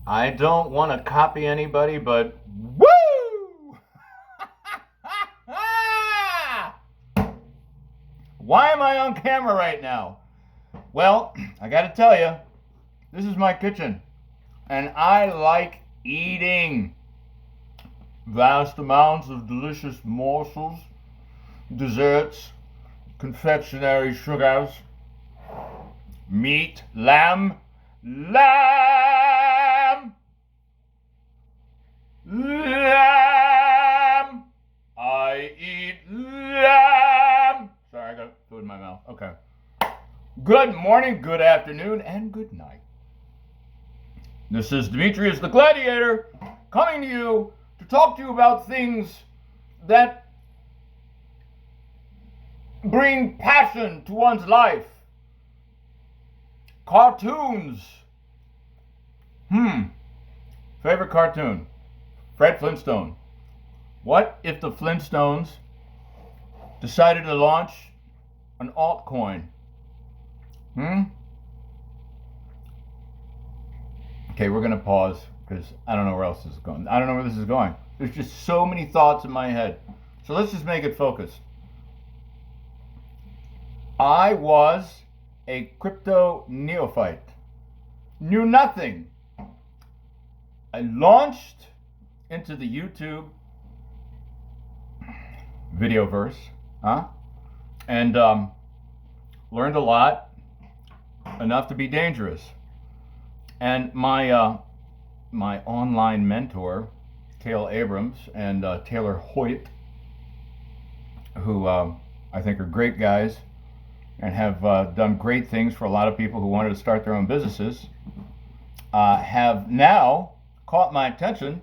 I don't want to copy anybody, but woo! Why am I on camera right now? Well, I got to tell you, this is my kitchen, and I like eating vast amounts of delicious morsels, desserts, confectionery sugars, meat, lamb, lamb, lamb. I eat lamb. Sorry, I got food in my mouth. Okay. Good morning, good afternoon, and good night. This is Demetrius the Gladiator coming to you to talk to you about things that bring passion to one's life. Cartoons. Favorite cartoon? Fred Flintstone. What if the Flintstones decided to launch an altcoin? Okay, we're going to pause because I don't know where else this is going. I don't know where this is going. There's just so many thoughts in my head. So let's just make it focused. I was a crypto neophyte. Knew nothing. I launched into the YouTube videoverse, and learned a lot, enough to be dangerous. And my online mentor, Kale and Taylor Hoyt, who I think are great guys and have done great things for a lot of people who wanted to start their own businesses, have now caught my attention,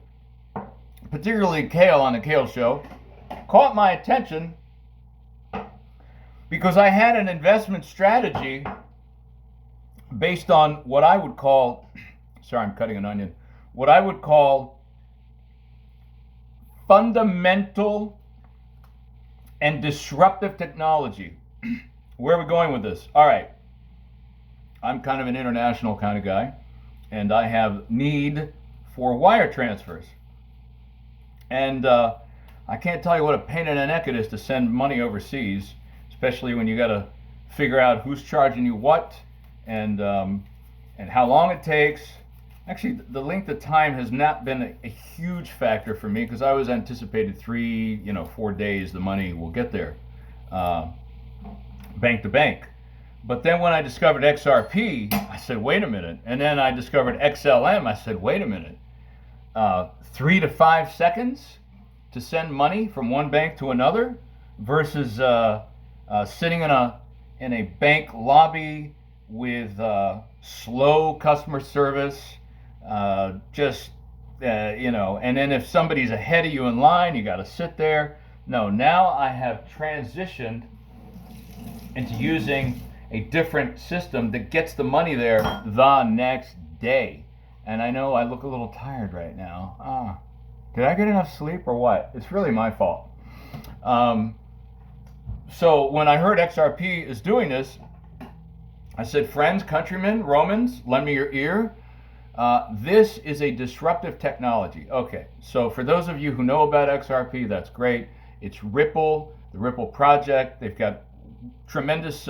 particularly Kale on the Kale Show, caught my attention because I had an investment strategy based on what I would call, sorry, I'm cutting an onion, what I would call fundamental and disruptive technology. Where are we going with this? All right. I'm kind of an international kind of guy, and I have need for wire transfers. And I can't tell you what a pain in the neck it is to send money overseas, especially when you got to figure out who's charging you what, and how long it takes. Actually, the length of time has not been a huge factor for me because I was anticipated 4 days the money will get there, bank to bank. But then when I discovered XRP, I said, wait a minute. And then I discovered XLM, I said, wait a minute. 3 to 5 seconds to send money from one bank to another versus sitting in a bank lobby with slow customer service, and then if somebody's ahead of you in line, you got to sit there. No, now I have transitioned into using a different system that gets the money there the next day. And I know I look a little tired right now. Did I get enough sleep or what? It's really my fault. So when I heard XRP is doing this, I said, friends, countrymen, Romans, lend me your ear. This is a disruptive technology. Okay, so for those of you who know about XRP, that's great. It's Ripple, the Ripple project. They've got tremendous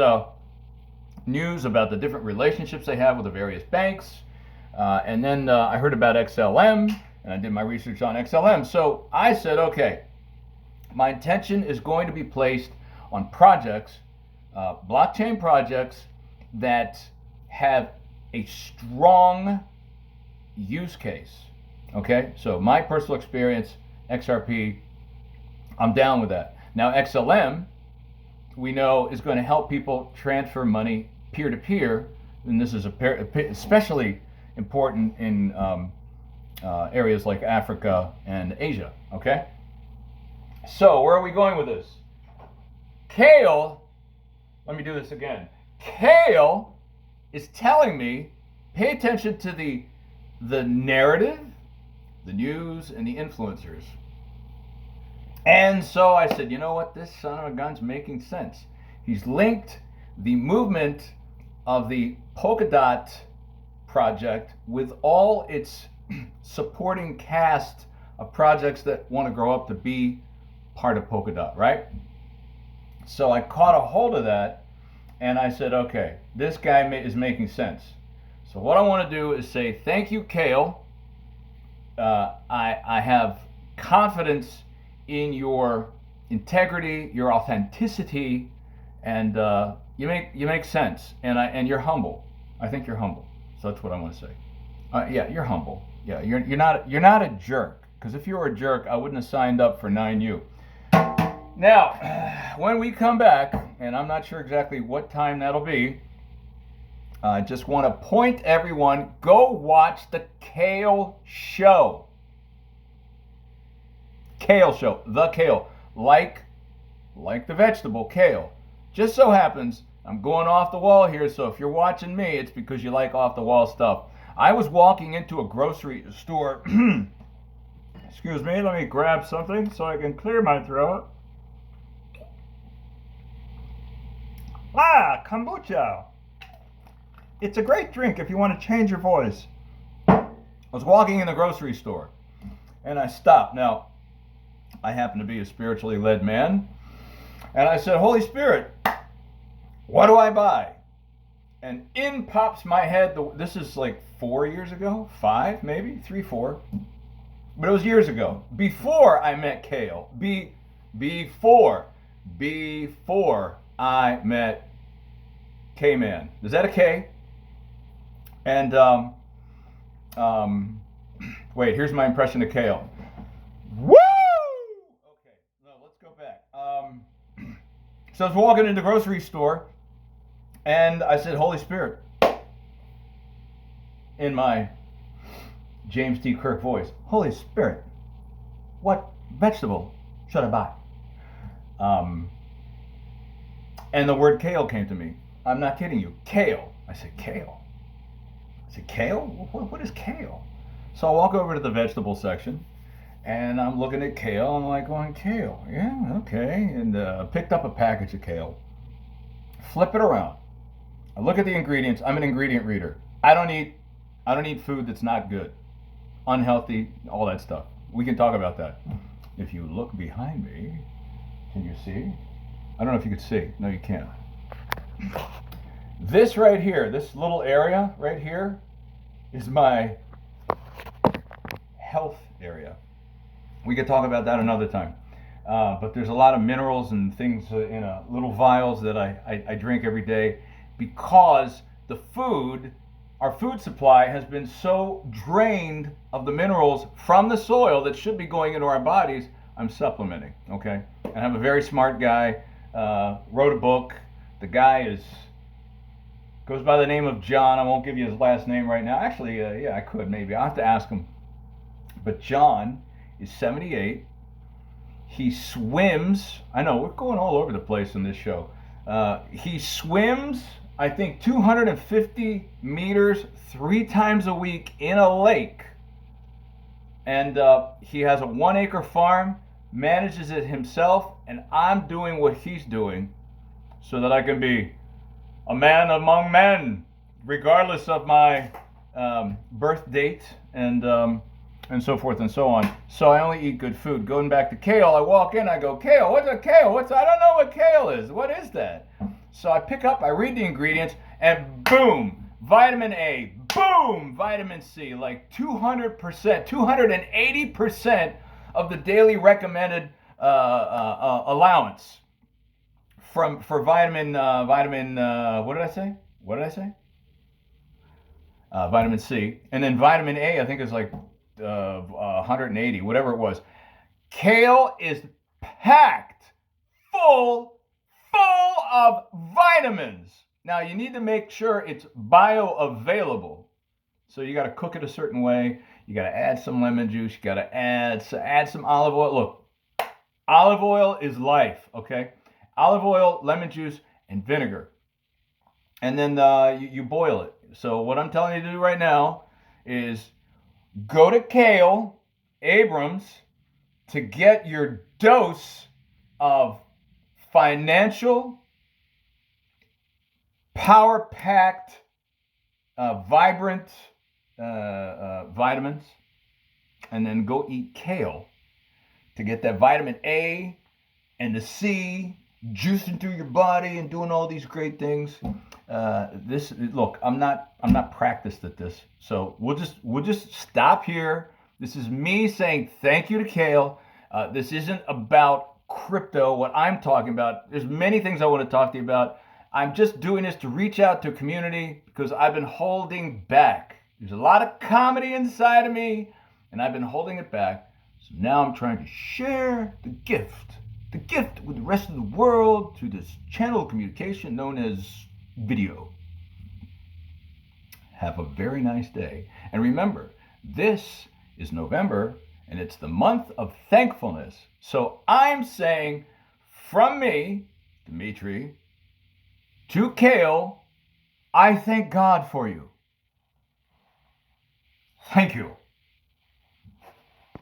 news about the different relationships they have with the various banks. And then I heard about XLM, and I did my research on XLM. So I said, okay, my intention is going to be placed on projects, blockchain projects that have a strong use case. Okay, so my personal experience, XRP, I'm down with that. Now XLM, we know, is going to help people transfer money peer to peer, and this is especially important in areas like Africa and Asia. Okay, so where are we going with this? Kale, let me do this again. Kale is telling me, pay attention to the narrative, the news, and the influencers. And so I said, you know what, this son of a gun's making sense. He's linked the movement of the Polkadot project with all its supporting cast of projects that want to grow up to be part of Polka Dot, right? So I caught a hold of that and I said, okay, this guy is making sense. So what I want to do is say, thank you, Kale. I have confidence in your integrity, your authenticity, and you make sense. And you're humble. I think you're humble. So that's what I want to say. Yeah, you're humble. Yeah, you're not a jerk. Because if you were a jerk, I wouldn't have signed up for 9U. Now, when we come back, and I'm not sure exactly what time that'll be, I just want to point everyone, go watch the Kale Show. Kale Show, the Kale, like the vegetable kale. Just so happens I'm going off the wall here, so if you're watching me, it's because you like off the wall stuff. I was walking into a grocery store. Excuse me, let me grab something so I can clear my throat. Kombucha. It's a great drink if you want to change your voice. I was walking in the grocery store and I stopped. Now, I happen to be a spiritually led man. And I said, Holy Spirit, what do I buy? And in pops my head, this is like 4 years ago, 5 maybe, 3, 4. But it was years ago, before I met Kale. Before I met K-Man. Is that a K? And wait, here's my impression of Kale. Woo! Okay, no, let's go back. So I was walking into the grocery store, and I said, Holy Spirit, in my James T. Kirk voice, Holy Spirit, what vegetable should I buy? And the word kale came to me. I'm not kidding you. Kale. I said, kale? I said, kale? What is kale? So I walk over to the vegetable section, and I'm looking at kale. I'm like, going, kale? Yeah, okay. And picked up a package of kale. Flip it around. I look at the ingredients. I'm an ingredient reader. I don't eat food that's not good, unhealthy, all that stuff. We can talk about that. If you look behind me, can you see? I don't know if you can see. No, you can't. This right here, this little area right here, is my health area. We could talk about that another time. But there's a lot of minerals and things in little vials that I drink every day because our food supply has been so drained of the minerals from the soil that should be going into our bodies. I'm supplementing, okay? And I'm a very smart guy, wrote a book. The guy goes by the name of John. I won't give you his last name right now. Actually, yeah, I could maybe. I'll have to ask him. But John is 78. He swims. I know, we're going all over the place in this show. He swims, I think, 250 meters 3 times a week in a lake. And he has a 1-acre farm, manages it himself, and I'm doing what he's doing so that I can be a man among men, regardless of my birth date and so forth and so on. So I only eat good food. Going back to kale, I walk in, I go, kale, what's a kale? I don't know what kale is. What is that? So I pick up, I read the ingredients, and boom, vitamin A, boom, vitamin C, like 200%, 280% of the daily recommended allowance for vitamin, what did I say? Vitamin C. And then vitamin A, I think is like 180, whatever it was. Kale is packed full of vitamins. Now you need to make sure it's bioavailable. So you got to cook it a certain way. You got to add some lemon juice. You got to add some olive oil. Look, olive oil is life, okay? Olive oil, lemon juice, and vinegar. And then you boil it. So what I'm telling you to do right now is go to Kale Abrams to get your dose of financial, power-packed, vibrant vitamins and then go eat kale to get that vitamin A and the C juicing through your body and doing all these great things. This look, I'm not practiced at this, so we'll just stop here. This is me saying thank you to Kale. This isn't about crypto. What I'm talking about, there's many things I want to talk to you about. I'm just doing this to reach out to a community because I've been holding back. There's a lot of comedy inside of me, and I've been holding it back. So now I'm trying to share the gift with the rest of the world through this channel of communication known as video. Have a very nice day. And remember, this is November and it's the month of thankfulness. So I'm saying from me, Dimitri, to Kale, I thank God for you. Thank you.